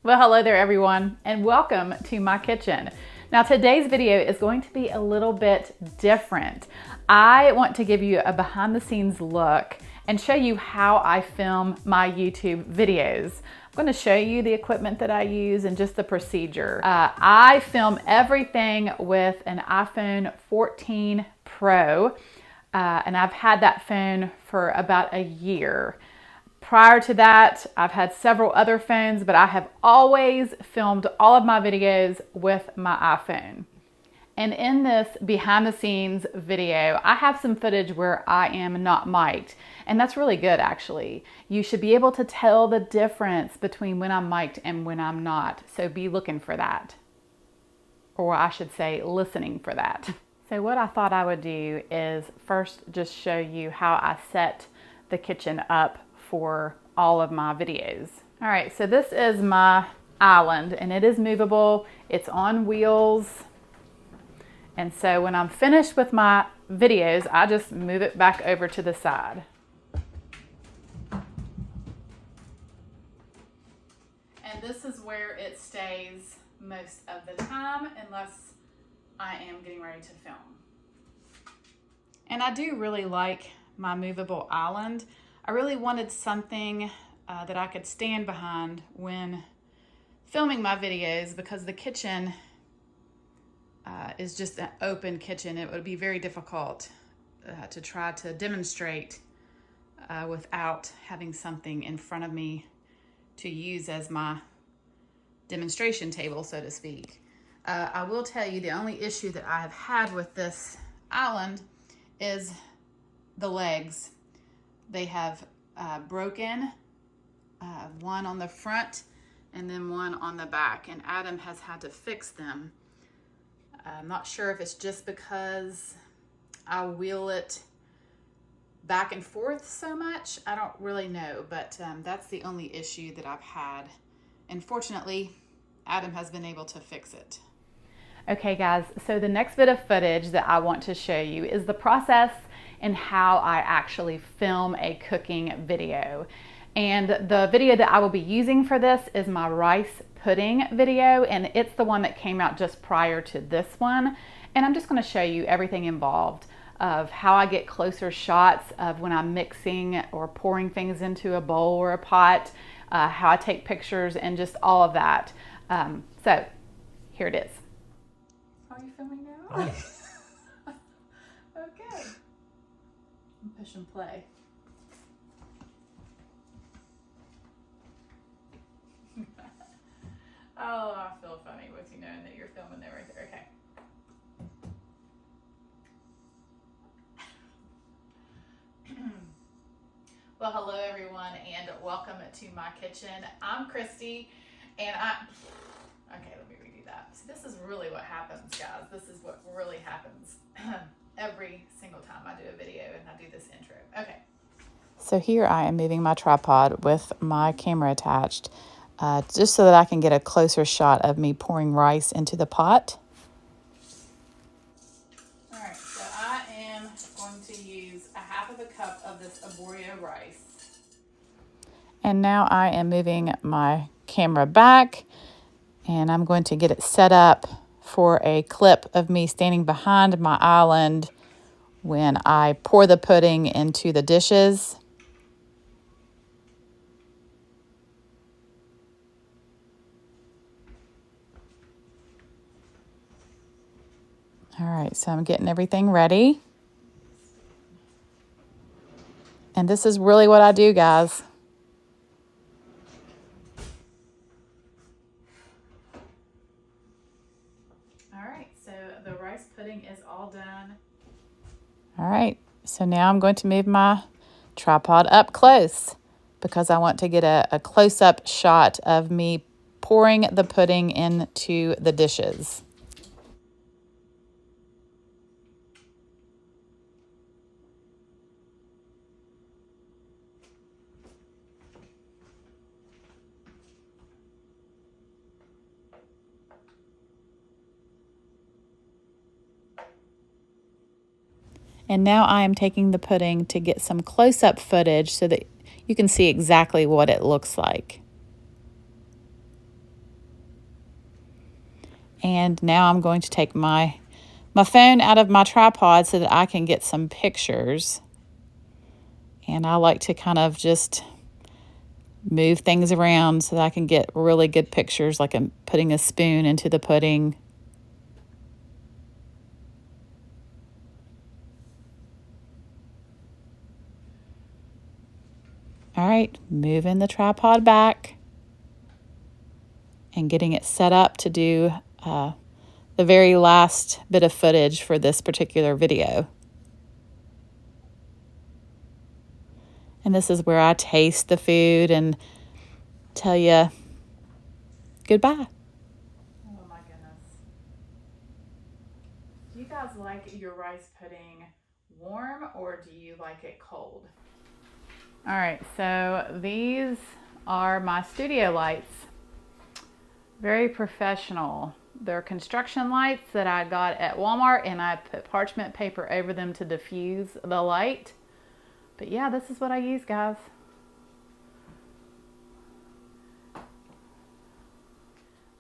Well, hello there everyone, and welcome to my kitchen. Now today's video is going to be a little bit different. I want to give you a behind the scenes look and show you how I film my YouTube videos. I'm going to show you the equipment that I use and just the procedure. I film everything with an iPhone 14 Pro, and I've had that phone for about a year. Prior to that, I've had several other phones, but I have always filmed all of my videos with my iPhone. And in this behind the scenes video, I have some footage where I am not mic'd, and that's really good actually. You should be able to tell the difference between when I'm mic'd and when I'm not, so be looking for that. Or I should say, listening for that. So what I thought I would do is first just show you how I set the kitchen up for all of my videos. All right, so this is my island and it is movable. It's on wheels. And so when I'm finished with my videos, I just move it back over to the side. And this is where it stays most of the time unless I am getting ready to film. And I do really like my movable island. I really wanted something that I could stand behind when filming my videos because the kitchen is just an open kitchen. It would be very difficult to try to demonstrate without having something in front of me to use as my demonstration table, so to speak. I will tell you the only issue that I have had with this island is the legs. They have broken, one on the front and then one on the back, and Adam has had to fix them. I'm not sure if it's just because I wheel it back and forth so much. I don't really know, but that's the only issue that I've had. And fortunately, Adam has been able to fix it. Okay guys, so the next bit of footage that I want to show you is the process and how I actually film a cooking video. And the video that I will be using for this is my rice pudding video, and it's the one that came out just prior to this one. And I'm just going to show you everything involved of how I get closer shots of when I'm mixing or pouring things into a bowl or a pot, how I take pictures and just all of that. So here it is. Are you filming now? Okay. Push and play. Oh, I feel funny with you knowing that you're filming there right there. Okay. Well, hello everyone and welcome to my kitchen. I'm Christy and okay, let me redo that. So this is really what happens, guys. This is what really happens every single time I do a video and I do this intro. Okay. So here I am moving my tripod with my camera attached, just so that I can get a closer shot of me pouring rice into the pot. All right, so I am going to use a half of a cup of this arborio rice. And now I am moving my camera back and I'm going to get it set up for a clip of me standing behind my island when I pour the pudding into the dishes. All right, so I'm getting everything ready. And this is really what I do, guys. All right, so the rice pudding is all done. All right, so now I'm going to move my tripod up close because I want to get a close-up shot of me pouring the pudding into the dishes. And now I am taking the pudding to get some close-up footage so that you can see exactly what it looks like. And now I'm going to take my phone out of my tripod so that I can get some pictures. And I like to kind of just move things around so that I can get really good pictures, like I'm putting a spoon into the pudding. All right, moving the tripod back and getting it set up to do the very last bit of footage for this particular video. And this is where I taste the food and tell you goodbye. Oh my goodness. Do you guys like your rice pudding warm or do you like it cold? All right, so these are my studio lights. Very professional. They're construction lights that I got at Walmart, and I put parchment paper over them to diffuse the light. But yeah, this is what I use, guys.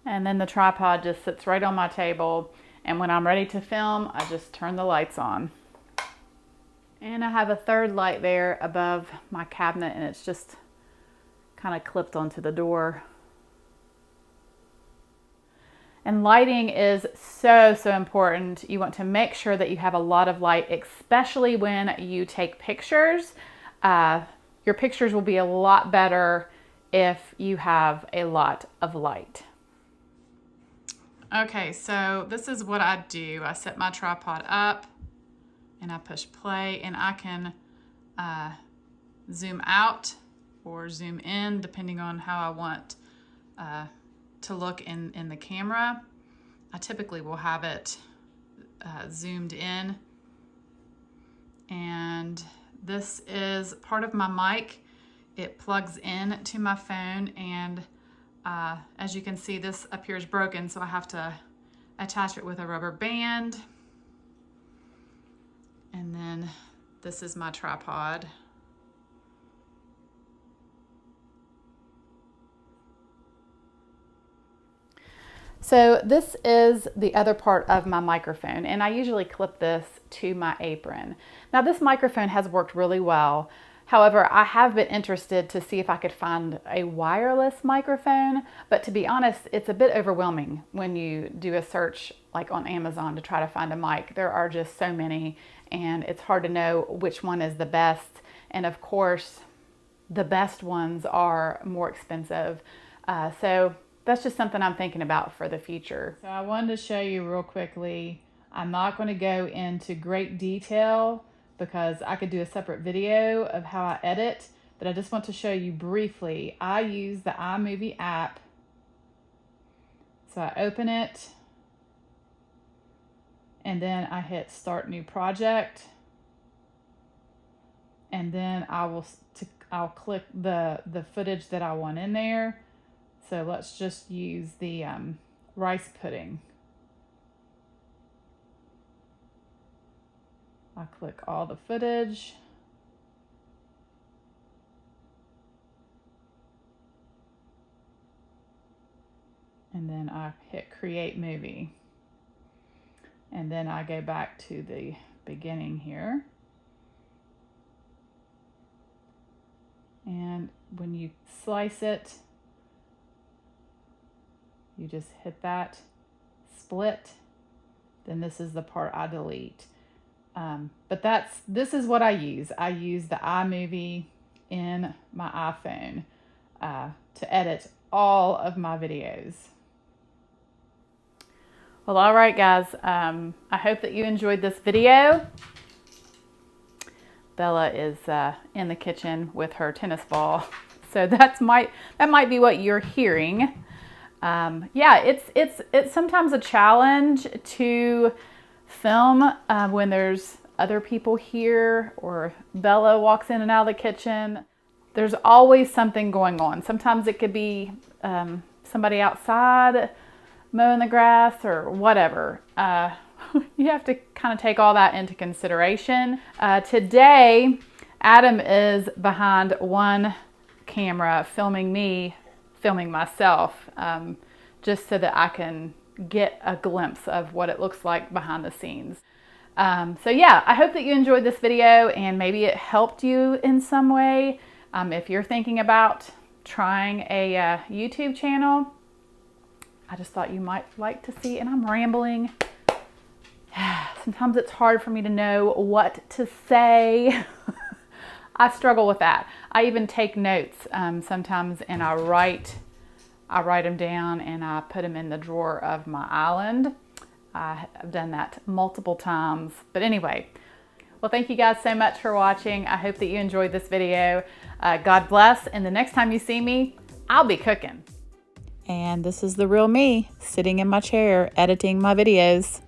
And then the tripod just sits right on my table, and when I'm ready to film, I just turn the lights on. And I have a third light there above my cabinet, and it's just kind of clipped onto the door. And lighting is so important. You want to make sure that you have a lot of light, especially when you take pictures. Your pictures will be a lot better if you have a lot of light. Okay, so this is what I do. I set my tripod up and I push play, and I can zoom out or zoom in depending on how I want to look in the camera. I typically will have it zoomed in, and this is part of my mic. It plugs in to my phone, and as you can see, this up here is broken, so I have to attach it with a rubber band. And then this is my tripod. So this is the other part of my microphone, and I usually clip this to my apron. Now this microphone has worked really well. However, I have been interested to see if I could find a wireless microphone, but to be honest, it's a bit overwhelming when you do a search like on Amazon to try to find a mic. There are just so many, and it's hard to know which one is the best. And of course, the best ones are more expensive. So that's just something I'm thinking about for the future. So I wanted to show you real quickly. I'm not going to go into great detail because I could do a separate video of how I edit, but I just want to show you briefly. I use the iMovie app. So I open it, and then I hit Start New Project, and then I'll click the footage that I want in there. So let's just use the rice pudding. I click all the footage. And then I hit Create Movie. And then I go back to the beginning here. And when you slice it, you just hit that split. Then this is the part I delete. But this is what I use. I use the iMovie in my iPhone to edit all of my videos. Well, all right, guys. I hope that you enjoyed this video. Bella is in the kitchen with her tennis ball, so that might be what you're hearing. Yeah, it's sometimes a challenge to film when there's other people here or Bella walks in and out of the kitchen. There's always something going on. Sometimes it could be somebody outside mowing the grass or whatever. You have to kind of take all that into consideration. Today, Adam is behind one camera filming me, filming myself, just so that I can get a glimpse of what it looks like behind the scenes. So yeah, I hope that you enjoyed this video and maybe it helped you in some way. If you're thinking about trying a YouTube channel, I just thought you might like to see, and I'm rambling. Sometimes it's hard for me to know what to say. I struggle with that. I even take notes sometimes, and I write them down and I put them in the drawer of my island. I've done that multiple times. But anyway, well, thank you guys so much for watching. I hope that you enjoyed this video. God bless, and the next time you see me, I'll be cooking. And this is the real me, sitting in my chair, editing my videos.